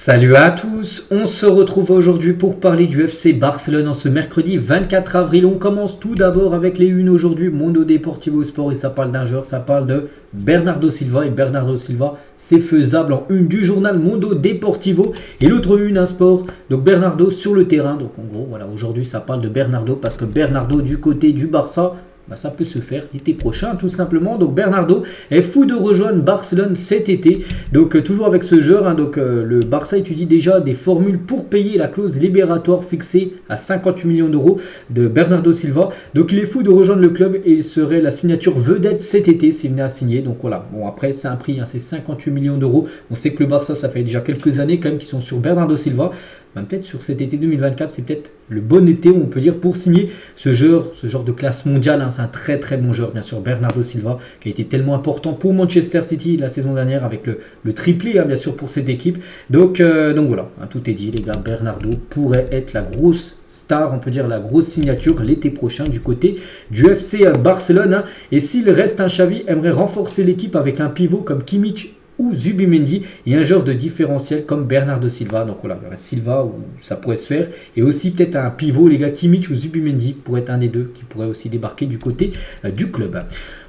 Salut à tous, on se retrouve aujourd'hui pour parler du FC Barcelone en ce mercredi 24 avril. On commence tout d'abord avec les unes aujourd'hui, Mundo Deportivo Sport, et ça parle d'un joueur, ça parle de Bernardo Silva. Et Bernardo Silva, c'est faisable en une du journal Mundo Deportivo. Et l'autre une, un sport, donc Bernardo sur le terrain. Donc en gros, voilà, aujourd'hui ça parle de Bernardo parce que Bernardo du côté du Barça, ça peut se faire l'été prochain tout simplement. Donc Bernardo est fou de rejoindre Barcelone cet été. Donc toujours avec ce joueur, le Barça étudie déjà des formules pour payer la clause libératoire fixée à 58 millions d'euros de Bernardo Silva. Donc il est fou de rejoindre le club et il serait la signature vedette cet été s'il venait à signer. Donc voilà, bon après c'est un prix, c'est 58 millions d'euros. On sait que le Barça, ça fait déjà quelques années quand même qu'ils sont sur Bernardo Silva. Peut-être sur cet été 2024, c'est peut-être le bon été, on peut dire, pour signer ce genre de classe mondiale. C'est un très très bon joueur, bien sûr, Bernardo Silva, qui a été tellement important pour Manchester City la saison dernière avec le triplé, bien sûr, pour cette équipe. Donc voilà, tout est dit, les gars. Bernardo pourrait être la grosse star, on peut dire la grosse signature l'été prochain du côté du FC Barcelone. Et s'il reste, Xavi aimerait renforcer l'équipe avec un pivot comme Kimmich ou Zubimendi et un joueur de différentiel comme Bernardo Silva. Donc voilà, Silva, où ça pourrait se faire. Et aussi peut-être un pivot, les gars, Kimmich ou Zubimendi pourrait être un des deux qui pourrait aussi débarquer du côté du club.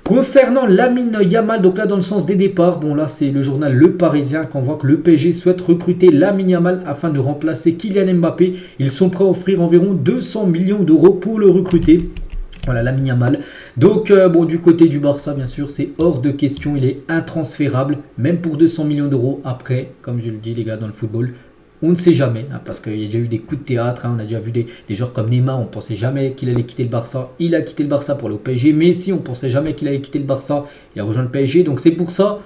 Concernant Lamine Yamal, donc là dans le sens des départs, bon là c'est le journal Le Parisien qu'on voit que le PSG souhaite recruter Lamine Yamal afin de remplacer Kylian Mbappé. Ils sont prêts à offrir environ 200 millions d'euros pour le recruter. Voilà, Lamine Yamal. Donc, du côté du Barça, bien sûr, c'est hors de question. Il est intransférable, même pour 200 millions d'euros. Après, comme je le dis, les gars, dans le football, on ne sait jamais, parce qu'il y a déjà eu des coups de théâtre. On a déjà vu des joueurs comme Neymar. On ne pensait jamais qu'il allait quitter le Barça. Il a quitté le Barça pour aller au PSG. Messi, on ne pensait jamais qu'il allait quitter le Barça. Il a rejoint le PSG. Donc, c'est pour ça.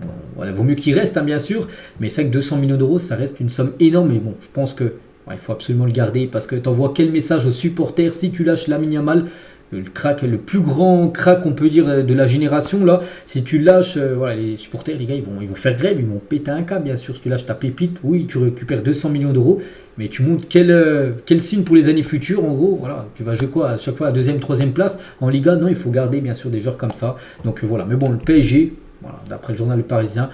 Bon, voilà, vaut mieux qu'il reste, bien sûr. Mais c'est vrai que 200 millions d'euros, ça reste une somme énorme. Mais bon, je pense que il faut absolument le garder parce que tu envoies quel message aux supporters si tu lâches Lamine Yamal, le plus grand crack on peut dire de la génération là. Si tu lâches, les supporters, les gars, ils vont faire grève, ils vont péter un câble bien sûr. Si tu lâches ta pépite, oui, tu récupères 200 millions d'euros, mais tu montres quel signe pour les années futures. En gros, voilà, tu vas jouer quoi à chaque fois à deuxième, troisième place en Liga? Non, il faut garder bien sûr des joueurs comme ça. Donc voilà, mais bon, le PSG. Voilà, d'après le journal Le Parisien,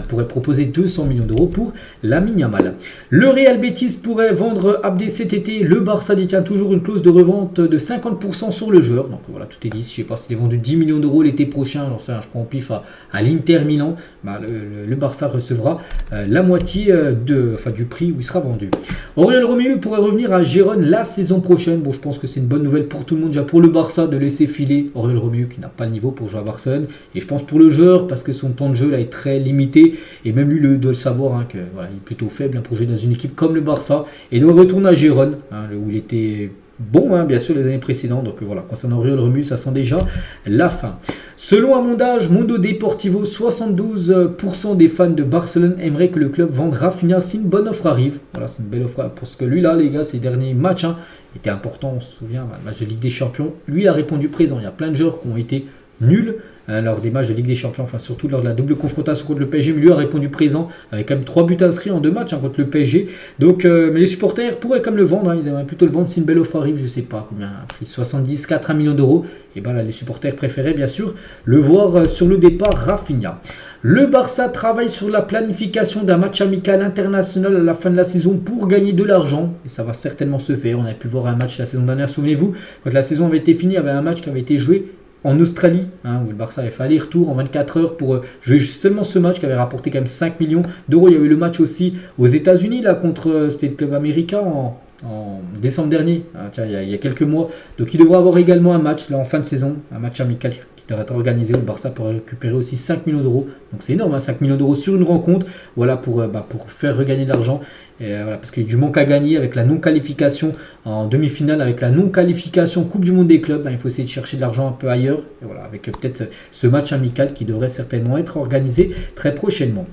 pourrait proposer 200 millions d'euros pour Lamine Yamal. Le Real Betis pourrait vendre Abdé cet été. Le Barça détient toujours une clause de revente de 50% sur le joueur. Donc voilà, tout est dit. Je ne sais pas s'il est vendu 10 millions d'euros l'été prochain. Alors ça, je prends au pif à l'Inter Milan. Le Barça recevra la moitié du prix où il sera vendu. Aurélien Romeu pourrait revenir à Gérone la saison prochaine. Bon, je pense que c'est une bonne nouvelle pour tout le monde. Déjà pour le Barça de laisser filer Aurélien Romeu qui n'a pas le niveau pour jouer à Barcelone. Et je pense pour le joueur, parce que son temps de jeu là est très limité et même lui doit le savoir il est plutôt faible pour jouer dans une équipe comme le Barça et doit retourner à Gérone où il était bon bien sûr les années précédentes. Donc voilà, concernant Aurélien Romeu, ça sent déjà la fin. Selon un sondage Mundo Deportivo, 72% des fans de Barcelone aimeraient que le club vende Rafinha si une bonne offre arrive. Voilà, c'est une belle offre parce que lui là les gars, ces derniers matchs étaient importants. On se souvient, le match de Ligue des Champions, lui il a répondu présent. Il y a plein de joueurs qui ont été nuls lors des matchs de Ligue des Champions, surtout lors de la double confrontation contre le PSG, mais lui a répondu présent avec quand même 3 buts inscrits en 2 matchs contre le PSG. Donc, mais les supporters pourraient quand même le vendre, ils aimeraient plutôt le vendre si une belle offre arrive, je ne sais pas combien, un prix 1 million d'euros. Et là, les supporters préféraient bien sûr le voir sur le départ Rafinha. Le Barça travaille sur la planification d'un match amical international à la fin de la saison pour gagner de l'argent. Et ça va certainement se faire. On a pu voir un match la saison dernière, souvenez-vous, quand la saison avait été finie, il y avait un match qui avait été joué en Australie, où le Barça avait fait aller-retour en 24 heures pour jouer seulement ce match qui avait rapporté quand même 5 millions d'euros. Il y avait eu le match aussi aux États-Unis contre c'était le club américain en décembre dernier, il y a quelques mois. Donc il devrait avoir également un match là en fin de saison, un match amical qui devrait être organisé où le Barça pourrait récupérer aussi 5 millions d'euros. Donc c'est énorme, 5 millions d'euros sur une rencontre, voilà pour faire regagner de l'argent. Et parce qu'il y a du manque à gagner avec la non-qualification en demi-finale, avec la non-qualification Coupe du Monde des clubs. Il faut essayer de chercher de l'argent un peu ailleurs. Et voilà, avec peut-être ce match amical qui devrait certainement être organisé très prochainement.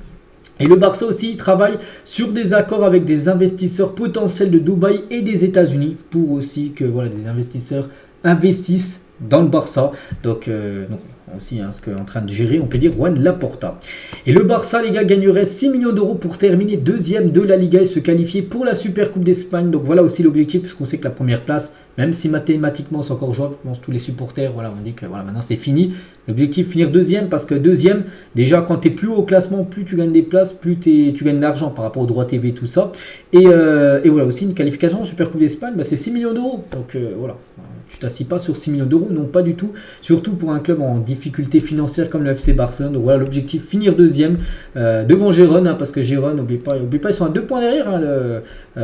Et le Barça aussi travaille sur des accords avec des investisseurs potentiels de Dubaï et des États-Unis pour aussi que des investisseurs investissent dans le Barça. Donc aussi, ce qu'est en train de gérer, on peut dire, Juan Laporta. Et le Barça, les gars, gagnerait 6 millions d'euros pour terminer deuxième de la Liga et se qualifier pour la Super Coupe d'Espagne. Donc voilà aussi l'objectif, puisqu'on sait que la première place, même si mathématiquement c'est encore jouable, je pense tous les supporters, voilà, on dit que voilà, maintenant c'est fini. L'objectif, finir deuxième, parce que deuxième, déjà quand tu es plus haut au classement, plus tu gagnes des places, plus tu gagnes d'argent par rapport aux droits TV, tout ça. Et voilà, aussi une qualification en Super Coupe d'Espagne, c'est 6 millions d'euros. Donc voilà, tu t'assis pas sur 6 millions d'euros, non pas du tout. Surtout pour un club en difficulté financière comme le FC Barcelone. Donc voilà l'objectif, finir deuxième devant Gérone, parce que Gérone, n'oublie pas, ils sont à 2 points derrière.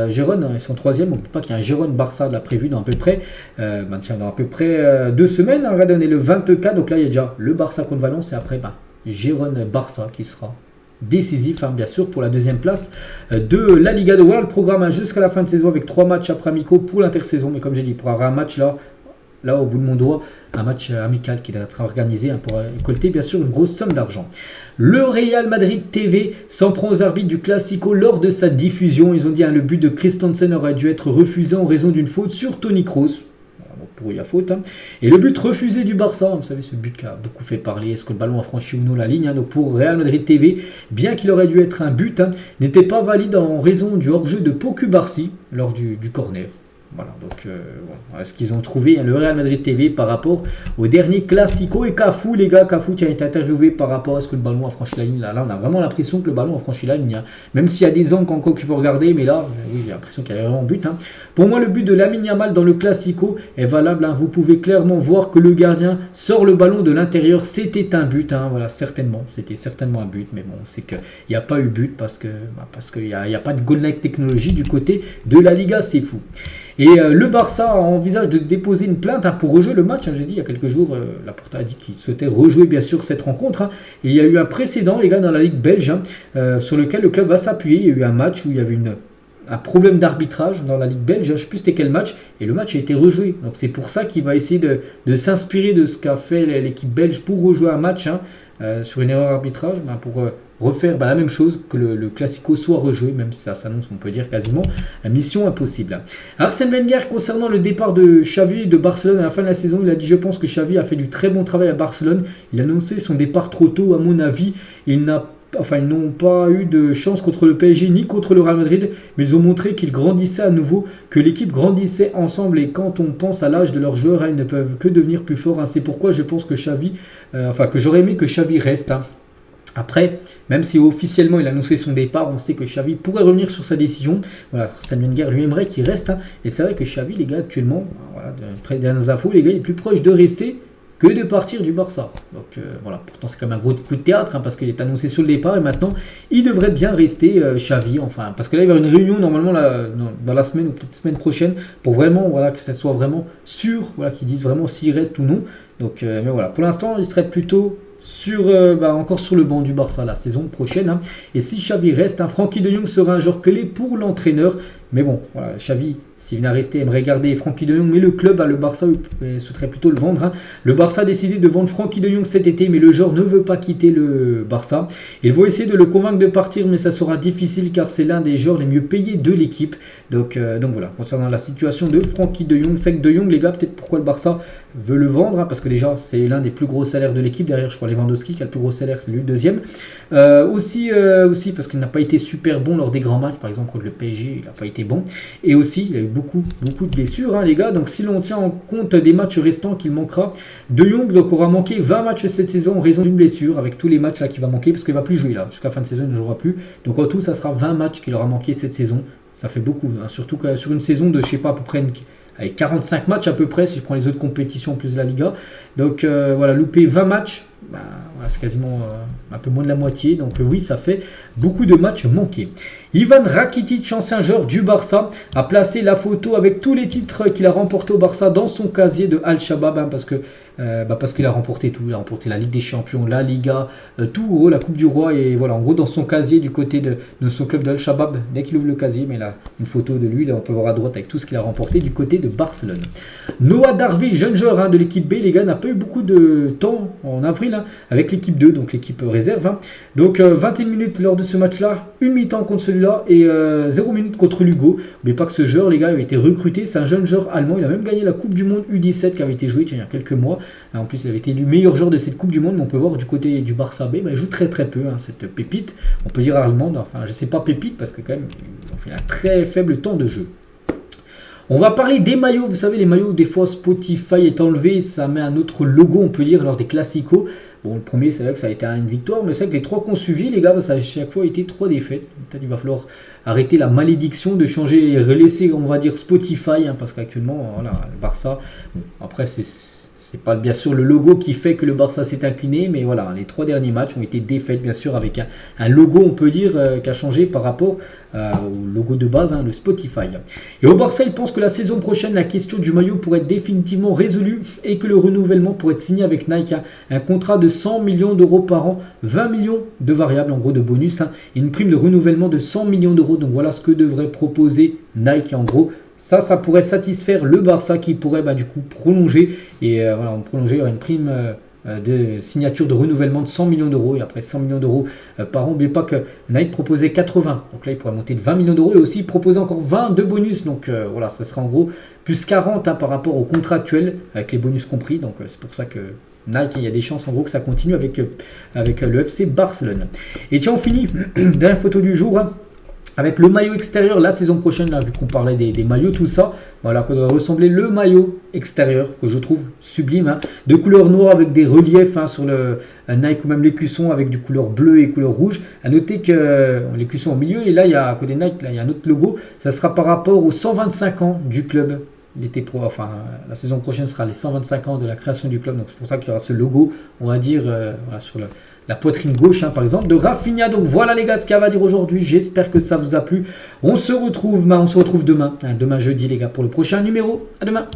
Gérone, ils sont troisième. N'oublie pas qu'il y a un Gérone-Barça là prévu dans à peu près, dans à peu près 2 semaines. On va donner le 24. Donc là, il y a déjà le Barça contre Valence et après Gérone-Barça qui sera décisif, bien sûr, pour la deuxième place de la Liga. Donc voilà le programme jusqu'à la fin de saison avec 3 matchs après amicaux pour l'intersaison. Mais comme j'ai dit, pour avoir un match là au bout de mon doigt, un match amical qui doit être organisé pour récolter bien sûr une grosse somme d'argent. Le Real Madrid TV s'en prend aux arbitres du Classico lors de sa diffusion. Ils ont dit le but de Christensen aurait dû être refusé en raison d'une faute sur Toni Kroos. Pour il y a faute. Et le but refusé du Barça, vous savez ce but qui a beaucoup fait parler, est-ce que le ballon a franchi ou non la ligne, donc pour Real Madrid TV, bien qu'il aurait dû être un but, n'était pas valide en raison du hors-jeu de Pau Cubarsí lors du corner. Voilà, donc voilà ce qu'ils ont trouvé, le Real Madrid TV par rapport au dernier Classico. Et Cafu, les gars, Cafu qui a été interviewé par rapport à ce que le ballon a franchi la ligne. Là, on a vraiment l'impression que le ballon a franchi la ligne. Même s'il y a des angles encore qu'il faut regarder, mais là, oui, j'ai l'impression qu'il y a vraiment but. Pour moi, le but de Lamine Yamal dans le Classico est valable. Vous pouvez clairement voir que le gardien sort le ballon de l'intérieur. C'était un but, voilà, certainement. C'était certainement un but, mais bon, c'est qu'il n'y a pas eu but parce qu'il n'y a pas de goal line technologie du côté de la Liga, c'est fou. Et le Barça envisage de déposer une plainte pour rejouer le match. J'ai dit il y a quelques jours, Laporta a dit qu'il souhaitait rejouer bien sûr cette rencontre. Et il y a eu un précédent, les gars, dans la Ligue belge, sur lequel le club va s'appuyer. Il y a eu un match où il y avait un problème d'arbitrage dans la Ligue belge. Je ne sais plus c'était quel match. Et le match a été rejoué. Donc c'est pour ça qu'il va essayer de s'inspirer de ce qu'a fait l'équipe belge pour rejouer un match sur une erreur d'arbitrage, pour refaire la même chose, que le Classico soit rejoué, même si ça s'annonce, on peut dire quasiment, mission impossible. Arsène Wenger, concernant le départ de Xavi de Barcelone à la fin de la saison, il a dit: je pense que Xavi a fait du très bon travail à Barcelone. Il a annoncé son départ trop tôt, à mon avis. Ils n'ont pas eu de chance contre le PSG ni contre le Real Madrid, mais ils ont montré qu'ils grandissaient à nouveau, que l'équipe grandissait ensemble, et quand on pense à l'âge de leurs joueurs, ils ne peuvent que devenir plus forts. C'est pourquoi je pense que que j'aurais aimé que Xavi reste. Après, même si officiellement il a annoncé son départ, on sait que Xavi pourrait revenir sur sa décision. Voilà, Arsène Wenger lui aimerait qu'il reste. Et c'est vrai que Xavi, les gars, actuellement, près des dernières infos, les gars, il est plus proche de rester que de partir du Barça. Donc voilà, pourtant c'est quand même un gros coup de théâtre, parce qu'il est annoncé sur le départ, et maintenant il devrait bien rester, Xavi, parce que là il va y avoir une réunion normalement dans la semaine ou peut-être semaine prochaine pour vraiment que ça soit vraiment sûr, qu'ils disent vraiment s'il reste ou non. Donc mais voilà, pour l'instant il serait plutôt encore sur le banc du Barça la saison prochaine. Et si Xavi reste, Frenkie de Jong sera un joueur clé pour l'entraîneur. Mais bon, voilà, Xavi, s'il venait à rester, aimerait garder Frenkie de Jong, mais le club, le Barça, souhaiterait plutôt le vendre. Le Barça a décidé de vendre Frenkie de Jong cet été, mais le joueur ne veut pas quitter le Barça. Ils vont essayer de le convaincre de partir, mais ça sera difficile car c'est l'un des joueurs les mieux payés de l'équipe. Donc voilà, concernant la situation de Frenkie de Jong, c'est que de Jong, les gars, peut-être pourquoi le Barça veut le vendre, parce que déjà c'est l'un des plus gros salaires de l'équipe. Derrière, je crois, Lewandowski qui a le plus gros salaire, c'est lui le deuxième. Aussi parce qu'il n'a pas été super bon lors des grands matchs, par exemple contre le PSG, il n'a pas été bon. Et aussi, il a eu beaucoup de blessures, les gars. Donc si l'on tient en compte des matchs restants qu'il manquera, De Jong aura manqué 20 matchs cette saison en raison d'une blessure, avec tous les matchs là qu'il va manquer, parce qu'il ne va plus jouer là. Jusqu'à la fin de saison, il ne jouera plus. Donc en tout, ça sera 20 matchs qu'il aura manqué cette saison. Ça fait beaucoup, surtout que sur une saison de, je sais pas, à peu près avec 45 matchs à peu près, si je prends les autres compétitions en plus de la Liga. Donc louper 20 matchs, c'est quasiment un peu moins de la moitié. Donc oui, ça fait beaucoup de matchs manqués. Ivan Rakitic, ancien joueur du Barça, a placé la photo avec tous les titres qu'il a remportés au Barça dans son casier de Al-Shabaab, parce qu'il a remporté tout. Il a remporté la Ligue des Champions, la Liga, tout, la Coupe du Roi, et voilà, en gros dans son casier du côté de son club de Al-Shabaab. Dès qu'il ouvre le casier, mais là une photo de lui, là on peut voir à droite avec tout ce qu'il a remporté du côté de Barcelone. Noah Darby, jeune joueur de l'équipe B, les gars, n'a pas eu beaucoup de temps en avril avril, hein, avec l'équipe 2, donc l'équipe réserve. Hein. Donc 21 minutes lors de ce match-là, une mi-temps contre celui-là et 0 minutes contre Lugo. N'oubliez pas que ce joueur, les gars, avait été recruté. C'est un jeune joueur allemand. Il a même gagné la Coupe du Monde U17 qui avait été jouée il y a quelques mois. En plus, il avait été élu meilleur joueur de cette Coupe du Monde. Mais on peut voir du côté du Barça B, il joue très très peu, hein, cette pépite. On peut dire allemande. Enfin, je ne sais pas pépite parce que quand même, il a un très faible temps de jeu. On va parler des maillots. Vous savez, les maillots, des fois, Spotify est enlevé. Ça met un autre logo, on peut dire, lors des classicos. Bon, le premier, c'est vrai que ça a été une victoire, mais c'est vrai que les 3 qu'on suivi, les gars, ça a chaque fois été 3 défaites. Peut-être il va falloir arrêter la malédiction de changer et relaisser, on va dire, Spotify, hein, parce qu'actuellement, voilà, le Barça, bon, après, c'est pas bien sûr le logo qui fait que le Barça s'est incliné, mais voilà, les 3 derniers matchs ont été défaites, bien sûr, avec un logo, on peut dire, qui a changé par rapport au logo de base, hein, le Spotify. Et au Barça, il pense que la saison prochaine, la question du maillot pourrait être définitivement résolue et que le renouvellement pourrait être signé avec Nike. Hein, un contrat de 100 millions d'euros par an, 20 millions de variables, en gros de bonus, hein, et une prime de renouvellement de 100 millions d'euros. Donc voilà ce que devrait proposer Nike, en gros. Ça pourrait satisfaire le Barça qui pourrait du coup prolonger. Et voilà, prolonger, il y aura une prime de signature de renouvellement de 100 millions d'euros. Et après 100 millions d'euros par an, n'oubliez pas que Nike proposait 80. Donc là, il pourrait monter de 20 millions d'euros et aussi proposer encore 20 de bonus. Donc voilà, ça sera en gros plus 40 hein, par rapport au contrat actuel, avec les bonus compris. Donc c'est pour ça que Nike, il y a des chances en gros que ça continue avec le FC Barcelone. Et tiens, on finit. Dernière photo du jour. Hein. Avec le maillot extérieur, la saison prochaine, là, vu qu'on parlait des maillots, tout ça, voilà, que doit ressembler le maillot extérieur, que je trouve sublime, hein, de couleur noire avec des reliefs hein, sur le Nike ou même l'écusson avec du couleur bleue et couleur rouge. À noter que l'écusson au milieu, et là, il y a à côté de Nike, là, il y a un autre logo, ça sera par rapport aux 125 ans du club. La saison prochaine sera les 125 ans de la création du club, donc c'est pour ça qu'il y aura ce logo, on va dire, voilà, sur la poitrine gauche, hein, par exemple, de Rafinha. Donc voilà les gars ce qu'il y a à dire aujourd'hui. J'espère que ça vous a plu. On se retrouve demain, demain jeudi les gars, pour le prochain numéro. À demain.